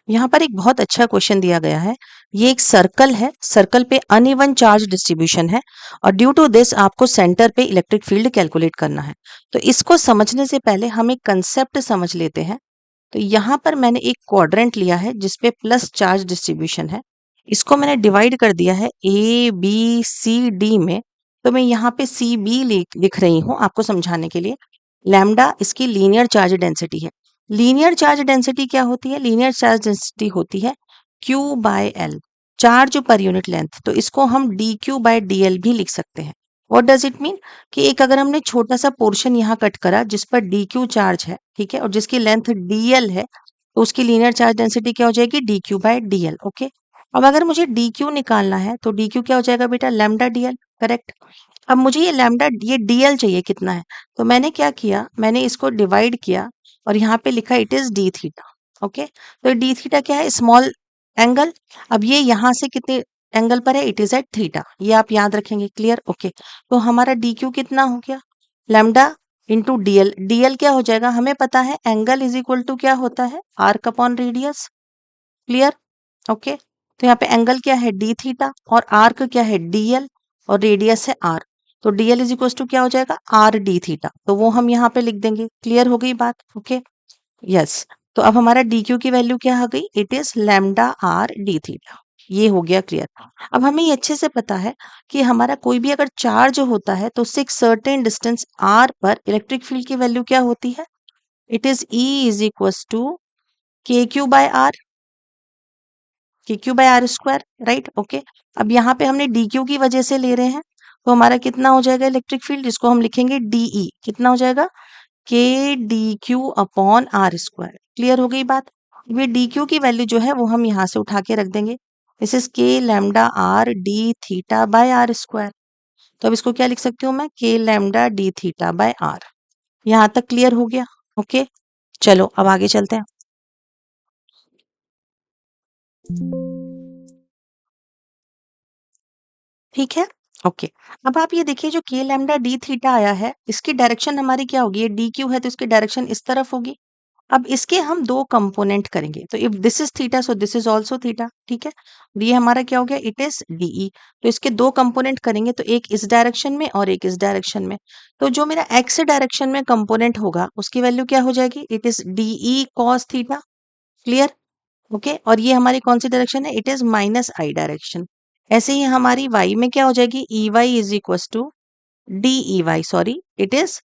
यहाँ पर एक बहुत अच्छा क्वेश्चन दिया गया है। ये एक सर्कल है, सर्कल पे अनइवन चार्ज डिस्ट्रीब्यूशन है और ड्यू टू दिस आपको सेंटर पे इलेक्ट्रिक फील्ड कैलकुलेट करना है। तो इसको समझने से पहले हम एक कंसेप्ट समझ लेते हैं। तो यहाँ पर मैंने एक क्वाड्रेंट लिया है जिसपे प्लस चार्ज डिस्ट्रीब्यूशन है। इसको मैंने डिवाइड कर दिया है ए बी सी डी में। तो मैं यहाँ पे सी बी लिख रही हूँ आपको समझाने के लिए। लैम्डा इसकी लीनियर चार्ज डेंसिटी है। लीनियर चार्ज डेंसिटी क्या होती है? लीनियर चार्ज डेंसिटी होती है Q by L, charge per unit length. तो इसको हम D Q by D L भी लिख सकते हैं। What does it mean? कि एक अगर हमने छोटा सा पोर्शन यहाँ कट करा जिस पर डी क्यू चार्ज है, ठीक है, और जिसकी लेंथ डी एल है, तो उसकी लीनियर चार्ज डेंसिटी क्या हो जाएगी? D Q by D L. Okay, अब अगर मुझे डी क्यू निकालना है तो डी क्यू क्या हो जाएगा बेटा? Lambda D L. करेक्ट। अब मुझे ये लैम्डा ये डी एल चाहिए कितना है? तो मैंने क्या किया, मैंने इसको डिवाइड किया और यहाँ पे लिखा it is D theta. Okay, तो डी थीटा क्या है? Small angle. अब ये यहाँ से कितने एंगल पर है? It is at theta. ये आप याद रखेंगे। क्लियर? ओके, तो हमारा डी क्यू कितना हो गया? Lambda into DL. डीएल क्या हो जाएगा? हमें पता है एंगल इज इक्वल टू क्या होता है? Arc upon radius. Clear? Okay, तो यहाँ पे एंगल क्या है? डी थीटा और आर्क क्या है? डीएल और रेडियस है आर। तो डीएल इज इक्वल टू क्या हो जाएगा? Are D theta. तो वो हम यहाँ पे लिख देंगे। क्लियर हो गई बात? Okay, yes. तो अब हमारा डी क्यू की वैल्यू क्या आ गई? It is lambda r D theta. ये हो गया क्लियर। अब हमें ये अच्छे से पता है कि हमारा कोई भी अगर चार्ज होता है तो उससे एक सर्टेन डिस्टेंस आर पर इलेक्ट्रिक फील्ड की वैल्यू क्या होती है? It is E is equal to K Q by r, K Q by r square. Right? Okay, अब यहाँ पे हमने डी क्यू की वजह से ले रहे हैं तो हमारा कितना हो जाएगा इलेक्ट्रिक फील्ड? जिसको हम लिखेंगे डीई। कितना हो जाएगा? K D Q upon r square. Clear हो गई बात? ये डी क्यू की वैल्यू जो है वो हम यहाँ से उठा के रख देंगे। This is K lambda r D theta by r square. तो अब इसको क्या लिख सकती हूँ मैं? K lambda D theta by r. यहाँ तक क्लियर हो गया? ओके, चलो अब आगे चलते हैं। ठीक है, ओके। अब आप ये देखिए जो के लैम्डा डी थीटा आया है इसकी डायरेक्शन हमारी क्या होगी? ये डी क्यू है तो इसकी डायरेक्शन इस तरफ होगी। अब इसके हम दो कंपोनेंट करेंगे। तो if this is theta so this is also theta. ठीक है, और ये हमारा क्या हो गया? It is DE. तो इसके दो कंपोनेंट करेंगे, तो एक इस डायरेक्शन में और एक इस डायरेक्शन में। तो जो मेरा एक्स डायरेक्शन में कंपोनेंट होगा उसकी वैल्यू क्या हो जाएगी? It is DE cos theta. Clear? Okay, और ये हमारी कौन सी डायरेक्शन है? It is minus I direction. ऐसे ही हमारी वाई में क्या हो जाएगी? E Y is equal to D E Y, sorry, it is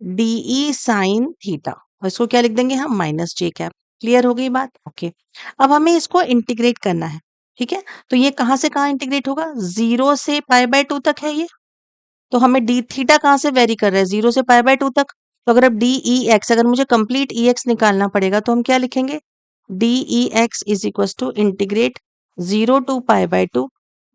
DE sine theta. और इसको क्या लिख देंगे हम? माइनस जे कैप। क्लियर हो गई बात? ओके, अब हमें इसको इंटीग्रेट करना है। ठीक है, तो ये कहाँ से कहाँ इंटीग्रेट होगा? 0 से पाई बाय 2 तक है ये। तो हमें डी थीटा कहाँ से वेरी कर रहा है? 0 से पाई बाय 2 तक। तो अगर अब डी ई एक्स, अगर मुझे कंप्लीट ई एक्स निकालना पड़ेगा तो हम क्या लिखेंगे? D E X is equal to integrate 0 to pi by 2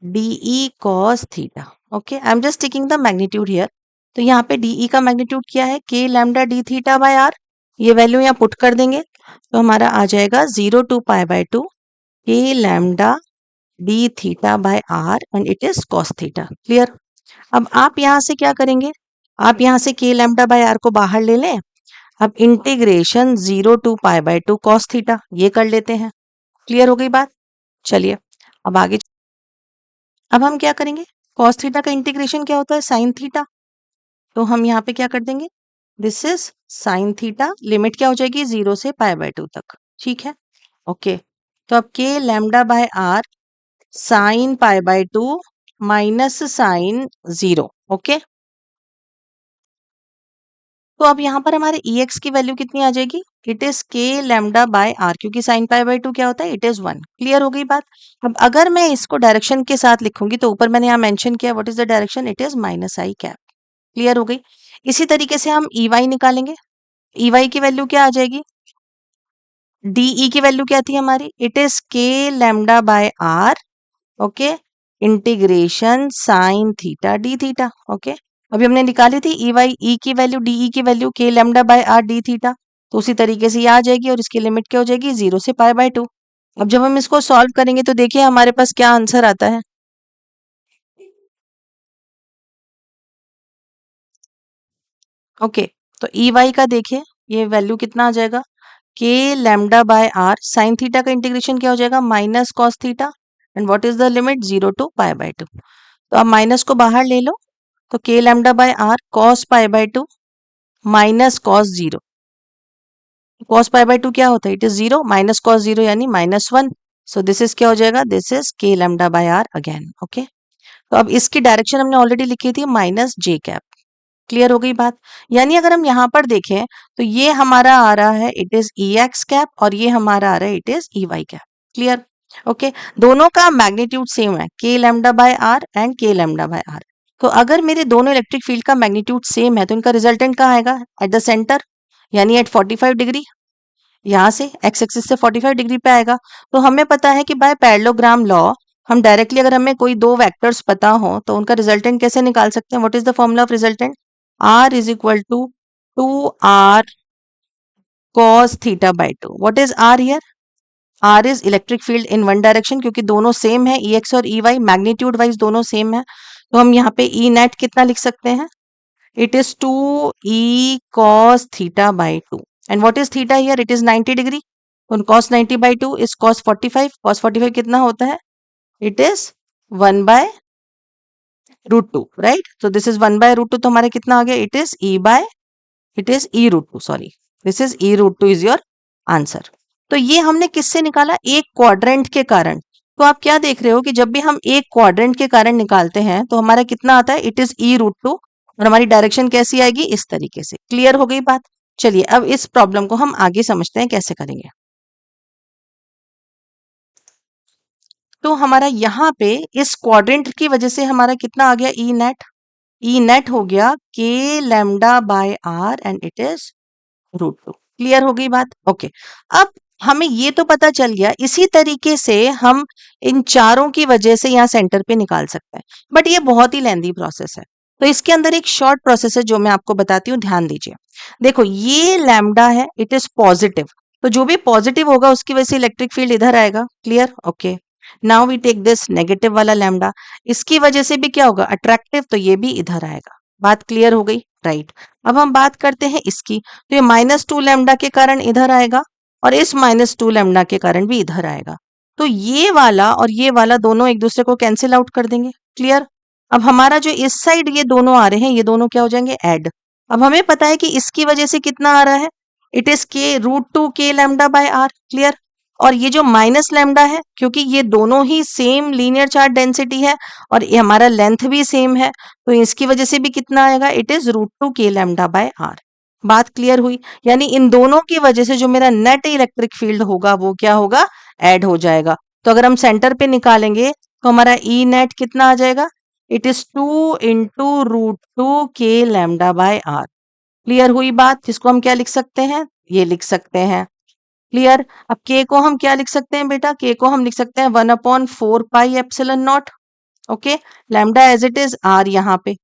DE cos theta. Okay, I am just taking the magnitude here. तो यहाँ पे डीई का मैग्नीट्यूड क्या है? K lambda D theta by r. ये वैल्यू यहाँ पुट कर देंगे तो हमारा आ जाएगा 0 to pi by 2 K lambda D theta by r and it is cos theta. Clear? अब आप यहाँ से क्या करेंगे? आप यहाँ से के लैम्डा बाय आर को बाहर ले लें। अब integration 0 to pi by 2 cos theta ये कर लेते हैं। क्लियर हो गई बात? चलिए अब आगे। अब हम क्या करेंगे? कॉस थीटा का इंटीग्रेशन क्या होता है? Sine theta. तो हम यहाँ पे क्या कर देंगे? This is sine theta. Limit क्या हो जाएगी? 0 से पाई बाय 2 तक। ठीक है, ओके। तो अब K lambda by r sine pi by 2 minus sine 0। Okay, तो अब यहाँ पर हमारे ई एक्स की वैल्यू कितनी आ जाएगी? It is K lambda by are, क्योंकि साइन पाई बाय 2 क्या होता है? It is 1। क्लियर हो गई बात? अब अगर मैं इसको डायरेक्शन के साथ लिखूंगी तो ऊपर मैंने यहाँ मेंशन किया what is the direction? It is minus I cap. Clear हो गई? इसी तरीके से हम ई वाई निकालेंगे। ई वाई की वैल्यू क्या आ जाएगी? डीई की वैल्यू क्या थी हमारी? It is K lambda by r. Okay, integration sine theta D theta. Okay, अभी हमने निकाली थी ई वाई ई की वैल्यू, डीई की value K lambda by r D theta. तो उसी तरीके से ये आ जाएगी और इसकी लिमिट क्या हो जाएगी? 0 से पाई बाय 2। अब जब हम इसको सॉल्व करेंगे तो देखिए हमारे पास क्या आंसर आता है। ओके, तो ई वाई का देखिए ये वैल्यू कितना आ जाएगा? K lambda by r sine theta का इंटीग्रेशन क्या हो जाएगा minus cos theta and what is the limit 0 to pi by 2। तो अब माइनस को बाहर ले लो तो K lambda by r cos pi by 2 minus cos 0। Cos pi by 2 क्या होता है इट इज 0 माइनस कॉस 0 यानी -1। सो दिस इज क्या हो जाएगा this is K lambda by r again. Okay तो अब इसकी डायरेक्शन हमने ऑलरेडी लिखी थी माइनस जे कैप। क्लियर हो गई बात। यानी अगर हम यहाँ पर देखें तो ये हमारा आ रहा है it is E X cap और ये हमारा आ रहा है it is E Y cap. Clear. Okay दोनों का मैग्नीट्यूड सेम है K lambda by r and K lambda by r. तो अगर मेरे दोनों इलेक्ट्रिक फील्ड का मैग्नीट्यूड सेम है तो इनका रिजल्टेंट कहाँ आएगा एट द सेंटर यानी एट 45 डिग्री। यहाँ से एक्स एक्सिस से 45 डिग्री पे आएगा। तो हमें पता है कि बाय पैरेललोग्राम लॉ हम डायरेक्टली अगर हमें कोई दो वेक्टर्स पता हो तो उनका रिजल्टेंट कैसे निकाल सकते हैं what is the formula of resultant R is equal to 2R cos theta by 2। What is R here? R is electric field in one direction क्योंकि दोनों सेम है EX और EY मैग्नीट्यूड वाइज दोनों same है। तो हम यहाँ पे E net कितना लिख सकते हैं it is 2E cos theta by 2 and what is theta here it is 90 degree. तो cos 90 by 2 is cos 45। cos 45 कितना होता है इट इज 1 by √2 राइट। तो दिस इज 1 by √2 तो हमारा कितना आ गया it is E√2 sorry this is E√2 is your answer. तो ये हमने किससे निकाला एक क्वाड्रेंट के कारण। तो आप क्या देख रहे हो कि जब भी हम एक क्वाड्रेंट के कारण निकालते हैं तो हमारा कितना आता है इट इज E√2 और हमारी डायरेक्शन कैसी आएगी इस तरीके से। क्लियर हो गई बात। चलिए अब इस प्रॉब्लम को हम आगे समझते हैं कैसे करेंगे। तो हमारा यहाँ पे इस क्वाड्रेंट की वजह से हमारा कितना आ गया ई नेट हो गया K lambda by r and it is √2। Clear हो गई बात। ओके अब हमें ये तो पता चल गया इसी तरीके से हम इन चारों की वजह से यहाँ सेंटर पे निकाल सकते हैं बट ये बहुत ही लेंदी प्रोसेस है। तो इसके अंदर एक शॉर्ट प्रोसेस है जो मैं आपको बताती हूँ ध्यान दीजिए। देखो ये लैम्डा है इट इज पॉजिटिव तो जो भी पॉजिटिव होगा उसकी वजह से इलेक्ट्रिक फील्ड इधर आएगा। Clear. Okay now we take this negative वाला लैम्डा इसकी वजह से भी क्या होगा अट्रैक्टिव तो ये भी इधर आएगा। बात क्लियर हो गई राइट। अब हम बात करते हैं इसकी तो ये -2 लैम्डा के कारण इधर आएगा और इस -2 लैम्डा के कारण भी इधर आएगा। तो ये वाला और ये वाला दोनों एक दूसरे को कैंसिल आउट कर देंगे। क्लियर। अब हमारा जो इस साइड ये दोनों आ रहे हैं ये दोनों क्या हो जाएंगे ऐड। अब हमें पता है कि इसकी वजह से कितना आ रहा है इट इज के √2 K lambda by are. Clear. और ये जो माइनस लैम्डा है क्योंकि ये दोनों ही सेम लीनियर चार्ज डेंसिटी है और ये हमारा लेंथ भी सेम है तो इसकी वजह से भी कितना आएगा it is √2 K lambda by are. बात क्लियर हुई। यानी इन दोनों की वजह से जो मेरा नेट इलेक्ट्रिक फील्ड होगा वो क्या होगा ऐड हो जाएगा। तो अगर हम सेंटर पे निकालेंगे तो हमारा ई नेट कितना आ जाएगा it is 2 into √2 K lambda by are. Clear हुई बात। जिसको हम क्या लिख सकते हैं ये लिख सकते हैं। क्लियर। अब के को हम क्या लिख सकते हैं बेटा के को हम लिख सकते हैं 1/4 pi epsilon not. Okay lambda as it is r यहाँ पे।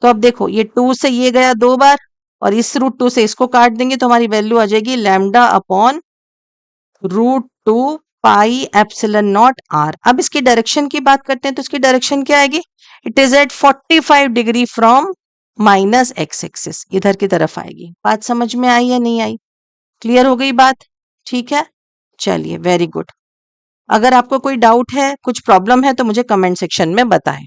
तो अब देखो ये 2 से ये गया 2 बार और इस √2 से इसको काट देंगे तो हमारी वैल्यू आ जाएगी lambda upon √2 pi epsilon not r. अब इसकी डायरेक्शन की बात करते हैं तो इसकी डायरेक्शन क्या आएगी it is at 45 degree from minus X axis इधर की तरफ आएगी। बात समझ में आई या नहीं आई। क्लियर हो गई बात। ठीक है चलिए वेरी गुड। अगर आपको कोई डाउट है कुछ प्रॉब्लम है तो मुझे कमेंट सेक्शन में बताएं।